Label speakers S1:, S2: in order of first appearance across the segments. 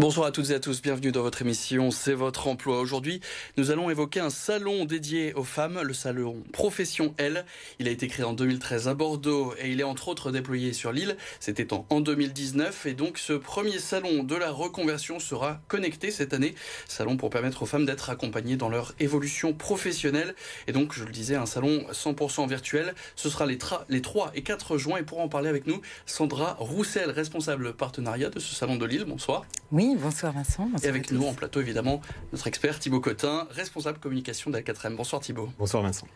S1: Bonsoir à toutes et à tous, bienvenue dans votre émission C'est votre emploi. Aujourd'hui, nous allons évoquer un salon dédié aux femmes, le salon Profession L. Il a été créé en 2013 à Bordeaux et il est entre autres déployé sur l'île. C'était en 2019 et donc ce premier salon de la reconversion sera connecté cette année. Salon pour permettre aux femmes d'être accompagnées dans leur évolution professionnelle. Et donc, je le disais, un salon 100% virtuel. Ce sera les 3 et 4 juin et pour en parler avec nous, Sandra Roussel, responsable partenariat de ce salon de Lille. Bonsoir.
S2: Oui, bonsoir Vincent. Bonsoir
S1: et avec nous en plateau, évidemment, notre expert Thibaut Cotin, responsable communication d'Al4M. Bonsoir Thibaut.
S3: Bonsoir Vincent.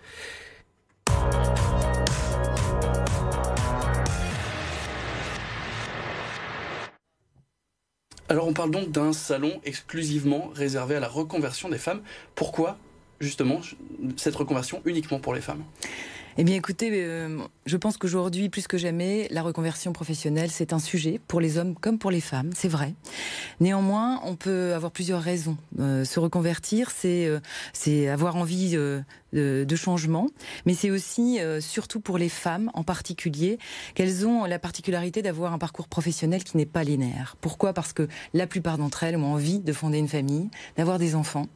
S1: Alors on parle donc d'un salon exclusivement réservé à la reconversion des femmes. Pourquoi, justement, cette reconversion uniquement pour les femmes ?
S2: Eh bien écoutez, je pense qu'aujourd'hui, plus que jamais, la reconversion professionnelle, c'est un sujet pour les hommes comme pour les femmes, c'est vrai. Néanmoins, on peut avoir plusieurs raisons. Se reconvertir, c'est avoir envie de changement, mais c'est aussi, surtout pour les femmes en particulier, qu'elles ont la particularité d'avoir un parcours professionnel qui n'est pas linéaire. Pourquoi ? Parce que la plupart d'entre elles ont envie de fonder une famille, d'avoir des enfants.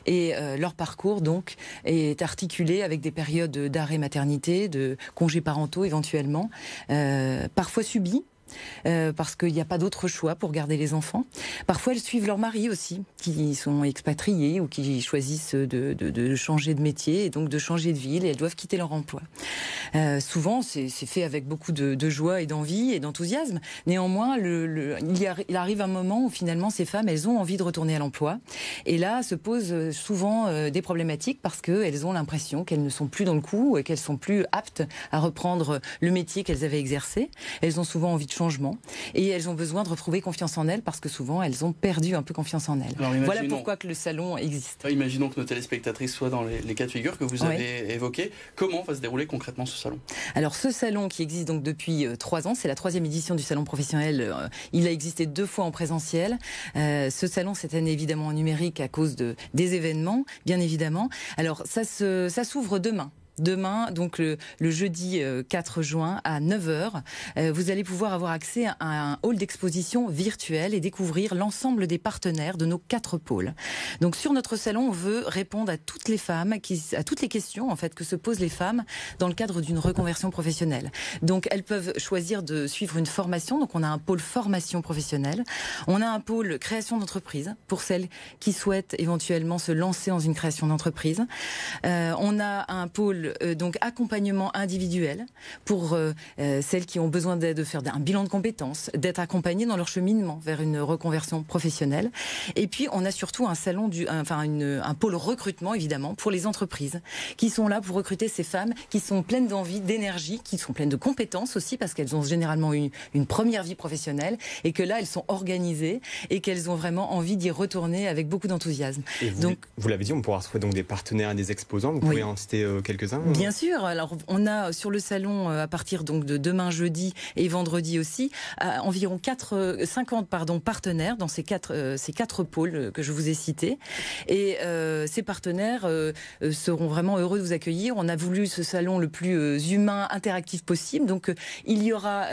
S2: Et leur parcours donc est articulé avec des périodes d'arrêt maternité, de congés parentaux éventuellement, parfois subis. Parce qu'il n'y a pas d'autre choix pour garder les enfants. Parfois, elles suivent leur mari aussi, qui sont expatriés ou qui choisissent de changer de métier et donc de changer de ville et elles doivent quitter leur emploi. Souvent, c'est fait avec beaucoup de joie et d'envie et d'enthousiasme. Néanmoins, il arrive un moment où finalement, ces femmes, elles ont envie de retourner à l'emploi. Et là, se posent souvent des problématiques parce qu'elles ont l'impression qu'elles ne sont plus dans le coup et qu'elles sont plus aptes à reprendre le métier qu'elles avaient exercé. Elles ont souvent envie de changement et elles ont besoin de retrouver confiance en elles parce que souvent elles ont perdu un peu confiance en elles. Voilà pourquoi que le salon existe.
S1: Imaginons que nos téléspectatrices soient dans les cas de figure que vous avez évoqués. Comment va se dérouler concrètement ce salon ?
S2: Alors ce salon qui existe donc depuis 3 ans, c'est la 3e édition du salon professionnel. Il a existé 2 fois en présentiel. Ce salon cette année évidemment en numérique à cause des événements, bien évidemment. Alors ça s'ouvre demain. Demain, donc le jeudi 4 juin à 9h, vous allez pouvoir avoir accès à un hall d'exposition virtuel et découvrir l'ensemble des partenaires de nos 4 pôles. Donc sur notre salon, on veut répondre à toutes les femmes, à toutes les questions en fait que se posent les femmes dans le cadre d'une reconversion professionnelle. Donc elles peuvent choisir de suivre une formation. Donc on a un pôle formation professionnelle, on a un pôle création d'entreprise pour celles qui souhaitent éventuellement se lancer dans une création d'entreprise. On a un pôle donc accompagnement individuel pour celles qui ont besoin d'aide, de faire un bilan de compétences, d'être accompagnées dans leur cheminement vers une reconversion professionnelle. Et puis on a surtout un salon un pôle recrutement évidemment pour les entreprises qui sont là pour recruter ces femmes qui sont pleines d'envie, d'énergie, qui sont pleines de compétences aussi parce qu'elles ont généralement eu une première vie professionnelle et que là elles sont organisées et qu'elles ont vraiment envie d'y retourner avec beaucoup d'enthousiasme.
S3: Et vous l'avez dit, on pourra retrouver donc des partenaires, des exposants. Vous pouvez en citer quelques-uns ?
S2: Bien sûr. Alors, on a sur le salon, à partir donc de demain jeudi et vendredi aussi, environ 50 partenaires dans ces quatre pôles que je vous ai cités. Et ces partenaires seront vraiment heureux de vous accueillir. On a voulu ce salon le plus humain, interactif possible. Donc, il y aura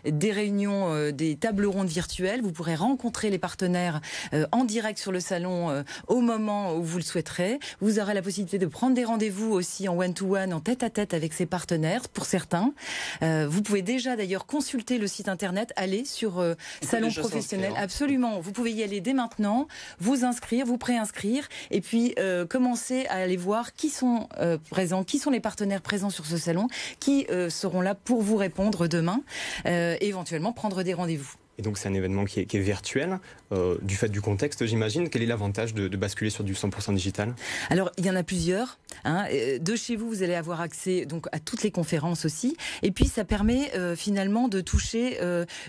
S2: des réunions, des tables rondes virtuelles. Vous pourrez rencontrer les partenaires en direct sur le salon au moment où vous le souhaiterez. Vous aurez la possibilité de prendre des rendez-vous aussi en one-to-one, en tête-à-tête avec ses partenaires, pour certains. Vous pouvez déjà d'ailleurs consulter le site internet, aller sur Salon Professionnel. Absolument, vous pouvez y aller dès maintenant, vous inscrire, vous préinscrire, et puis commencer à aller voir qui sont présents, qui sont les partenaires présents sur ce salon, qui seront là pour vous répondre demain, éventuellement prendre des rendez-vous.
S3: Et donc c'est un événement qui est virtuel, du fait du contexte, j'imagine. Quel est l'avantage de basculer sur du 100% digital ?
S2: Alors il y en a plusieurs. De chez vous, vous allez avoir accès donc à toutes les conférences aussi. Et puis ça permet finalement de toucher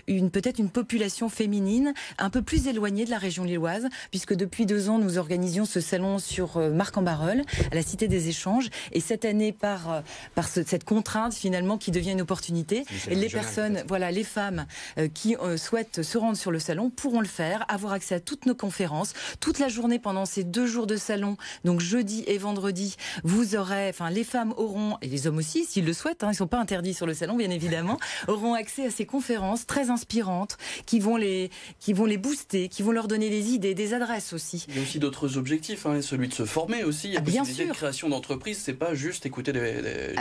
S2: peut-être une population féminine un peu plus éloignée de la région lilloise, puisque depuis 2 ans nous organisions ce salon sur Marc-en-Barœul, à la Cité des Échanges. Et cette année, par cette contrainte finalement qui devient une opportunité, et les personnes, les femmes qui souhaitent souhaitent se rendre sur le salon pourront le faire, avoir accès à toutes nos conférences, toute la journée pendant ces 2 jours de salon, donc jeudi et vendredi, les femmes auront, et les hommes aussi, s'ils le souhaitent, ils ne sont pas interdits sur le salon, bien évidemment, auront accès à ces conférences très inspirantes qui vont les booster, qui vont leur donner des idées, des adresses aussi.
S1: Il y a aussi d'autres objectifs, celui de se former aussi. Il y a possibilité de création d'entreprise, c'est pas juste écouter des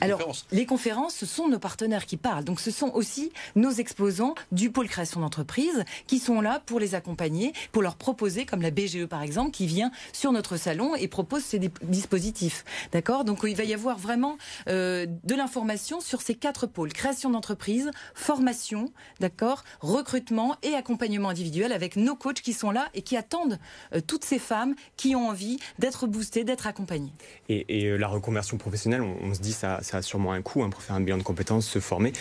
S2: Alors,
S1: conférences.
S2: Les conférences, ce sont nos partenaires qui parlent, donc ce sont aussi nos exposants du pôle création d'entreprise qui sont là pour les accompagner, pour leur proposer, comme la BGE par exemple, qui vient sur notre salon et propose ces dispositifs. D'accord ? Donc il va y avoir vraiment de l'information sur ces 4 pôles. Création d'entreprise, formation, d'accord, recrutement et accompagnement individuel avec nos coachs qui sont là et qui attendent toutes ces femmes qui ont envie d'être boostées, d'être accompagnées.
S3: Et la reconversion professionnelle, on se dit ça a sûrement un coût pour faire un bilan de compétences, se former.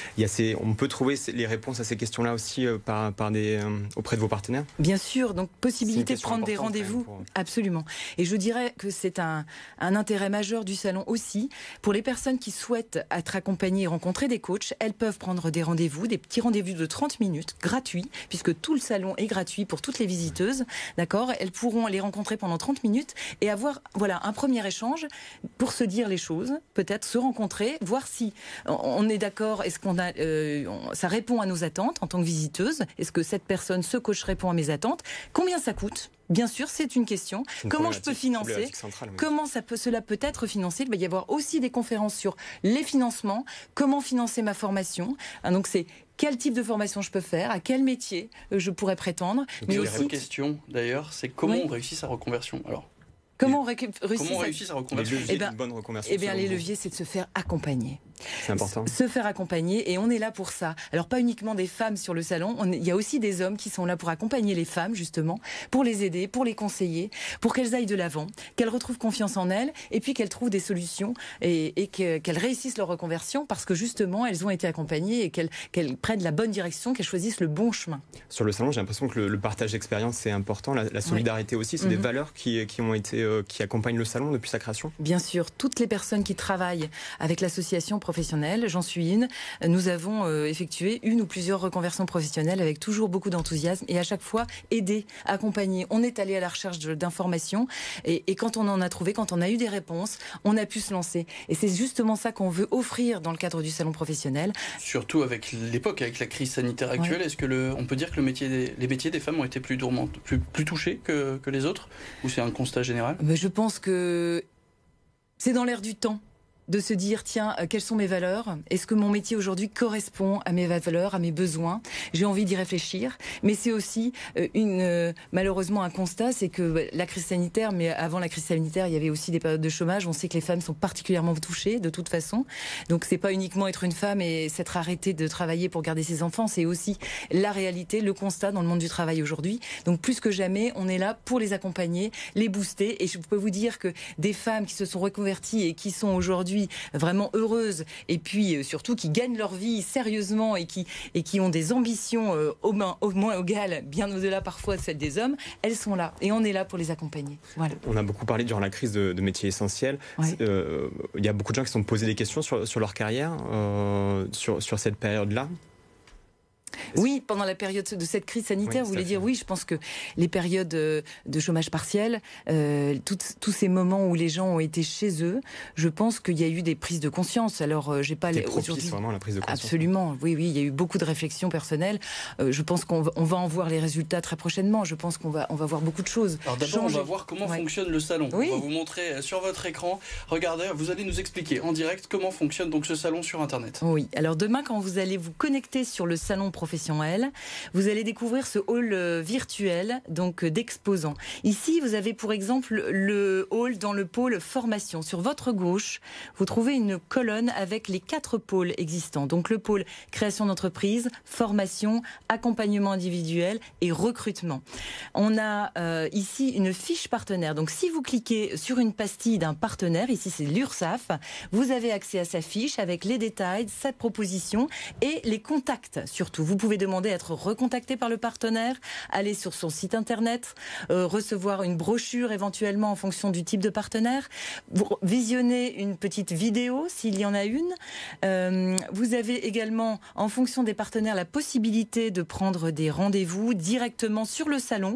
S3: On peut trouver les réponses à ces questions-là aussi auprès de vos partenaires ?
S2: Bien sûr, donc possibilité de prendre des rendez-vous, absolument. Et je dirais que c'est un intérêt majeur du salon aussi. Pour les personnes qui souhaitent être accompagnées et rencontrer des coachs, elles peuvent prendre des rendez-vous, des petits rendez-vous de 30 minutes, gratuits, puisque tout le salon est gratuit pour toutes les visiteuses, d'accord ? Elles pourront les rencontrer pendant 30 minutes et avoir un premier échange pour se dire les choses, peut-être se rencontrer, voir si on est d'accord, est-ce qu'on a, ça répond à nos attentes en tant que visiteuse, est-ce que cette personne, ce coach répond à mes attentes, combien ça coûte ? Bien sûr, c'est une question. Comment je peux financer ? Comment cela peut être financé ? Il va y avoir aussi des conférences sur les financements, comment financer ma formation. Donc c'est quel type de formation je peux faire, à quel métier je pourrais prétendre.
S1: Mais aussi... La question d'ailleurs, c'est comment on réussit sa reconversion. Alors,
S2: comment on
S1: réussit sa reconversion ?
S3: Une bonne reconversion.
S2: Les leviers, c'est de se faire accompagner.
S3: C'est important.
S2: Se faire accompagner, et on est là pour ça. Alors pas uniquement des femmes sur le salon, il y a aussi des hommes qui sont là pour accompagner les femmes justement, pour les aider, pour les conseiller, pour qu'elles aillent de l'avant, qu'elles retrouvent confiance en elles, et puis qu'elles trouvent des solutions et qu'elles réussissent leur reconversion parce que justement elles ont été accompagnées et qu'elles prennent la bonne direction, qu'elles choisissent le bon chemin.
S3: Sur le salon, j'ai l'impression que le partage d'expérience c'est important, la solidarité aussi, c'est des valeurs qui accompagnent le salon depuis sa création.
S2: Bien sûr, toutes les personnes qui travaillent avec l'association professionnelle, j'en suis une, nous avons effectué une ou plusieurs reconversions professionnelles avec toujours beaucoup d'enthousiasme et à chaque fois aidé, accompagné. On est allé à la recherche d'informations et quand on en a trouvé, quand on a eu des réponses, on a pu se lancer. Et c'est justement ça qu'on veut offrir dans le cadre du salon professionnel. Surtout avec l'époque, avec la crise sanitaire actuelle, est-ce que on peut dire que les métiers des femmes ont été plus touchés que les autres, ou c'est un constat général ? Mais je pense que c'est dans l'air du temps de se dire, tiens, quelles sont mes valeurs ? Est-ce que mon métier aujourd'hui correspond à mes valeurs, à mes besoins ? J'ai envie d'y réfléchir. Mais c'est aussi malheureusement un constat, c'est que la crise sanitaire, mais avant la crise sanitaire, il y avait aussi des périodes de chômage. On sait que les femmes sont particulièrement touchées de toute façon. Donc c'est pas uniquement être une femme et s'être arrêtée de travailler pour garder ses enfants, c'est aussi la réalité, le constat dans le monde du travail aujourd'hui. Donc plus que jamais, on est là pour les accompagner, les booster. Et je peux vous dire que des femmes qui se sont reconverties et qui sont aujourd'hui vraiment heureuses et puis surtout qui gagnent leur vie sérieusement et qui ont des ambitions au moins égales, bien au-delà parfois de celles des hommes, elles sont là et on est là pour les accompagner. Voilà. On a beaucoup parlé durant la crise de métiers essentiels. Il y a beaucoup de gens qui se sont posés des questions sur leur carrière, sur cette période-là. Oui, pendant la période de cette crise sanitaire, vous voulez dire, oui, je pense que les périodes de chômage partiel, tous ces moments où les gens ont été chez eux, je pense qu'il y a eu des prises de conscience. Alors, j'ai pas aujourd'hui vraiment la prise de conscience. Absolument, oui, il y a eu beaucoup de réflexions personnelles. Je pense qu'on va en voir les résultats très prochainement. Je pense qu'on va voir beaucoup de choses. Alors d'abord, on va voir comment fonctionne le salon. Oui. On va vous montrer sur votre écran. Regardez, vous allez nous expliquer en direct comment fonctionne donc ce salon sur Internet. Oui. Alors demain, quand vous allez vous connecter sur le salon professionnel, vous allez découvrir ce hall virtuel donc d'exposants. Ici, vous avez pour exemple le hall dans le pôle formation. Sur votre gauche, vous trouvez une colonne avec les 4 pôles existants. Donc le pôle création d'entreprise, formation, accompagnement individuel et recrutement. On a ici une fiche partenaire. Donc si vous cliquez sur une pastille d'un partenaire, ici c'est l'URSSAF, vous avez accès à sa fiche avec les détails, sa proposition et les contacts surtout. Vous Vous pouvez demander à être recontacté par le partenaire, aller sur son site internet, recevoir une brochure éventuellement en fonction du type de partenaire, visionner une petite vidéo s'il y en a une. Vous avez également, en fonction des partenaires, la possibilité de prendre des rendez-vous directement sur le salon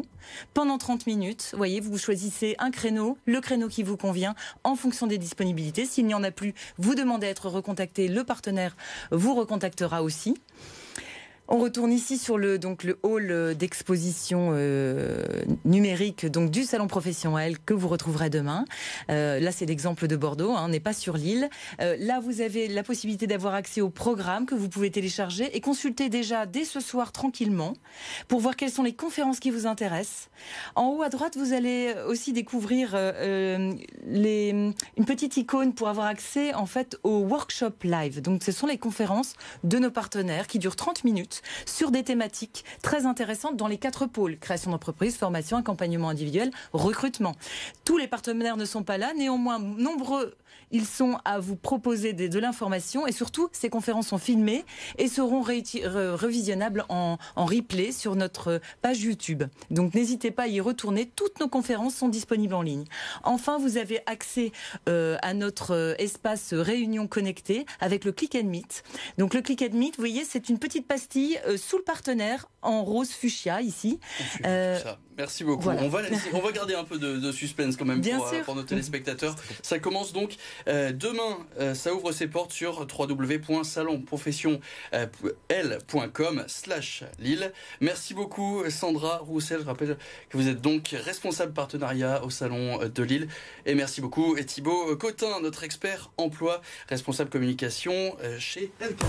S2: pendant 30 minutes. Vous voyez, vous choisissez un créneau, le créneau qui vous convient en fonction des disponibilités. S'il n'y en a plus, vous demandez à être recontacté, le partenaire vous recontactera aussi. On retourne ici sur le hall d'exposition numérique donc du salon professionnel que vous retrouverez demain. Là, c'est l'exemple de Bordeaux, on n'est pas sur l'île. Là, vous avez la possibilité d'avoir accès au programme que vous pouvez télécharger et consulter déjà dès ce soir tranquillement pour voir quelles sont les conférences qui vous intéressent. En haut à droite, vous allez aussi découvrir une petite icône pour avoir accès en fait au workshop live. Donc, ce sont les conférences de nos partenaires qui durent 30 minutes. Sur des thématiques très intéressantes dans les 4 pôles: création d'entreprise, formation, accompagnement individuel, recrutement. Tous les partenaires ne sont pas là, néanmoins nombreux ils sont à vous proposer de l'information, et surtout ces conférences sont filmées et seront revisionnables en replay sur notre page YouTube. Donc n'hésitez pas à y retourner, toutes nos conférences sont disponibles en ligne. Enfin, vous avez accès à notre espace réunion connectée avec le Click and Meet. Donc le Click and Meet, vous voyez, c'est une petite pastille sous le partenaire en rose fuchsia ici.
S1: Merci beaucoup. Voilà. On va garder un peu de suspense quand même pour nos téléspectateurs. Ça commence donc demain. Ça ouvre ses portes sur www.salonprofessionnel.com/Lille. Merci beaucoup Sandra Roussel. Je rappelle que vous êtes donc responsable partenariat au Salon de Lille. Et merci beaucoup et Thibaut Cotin, notre expert emploi, responsable communication chez LK.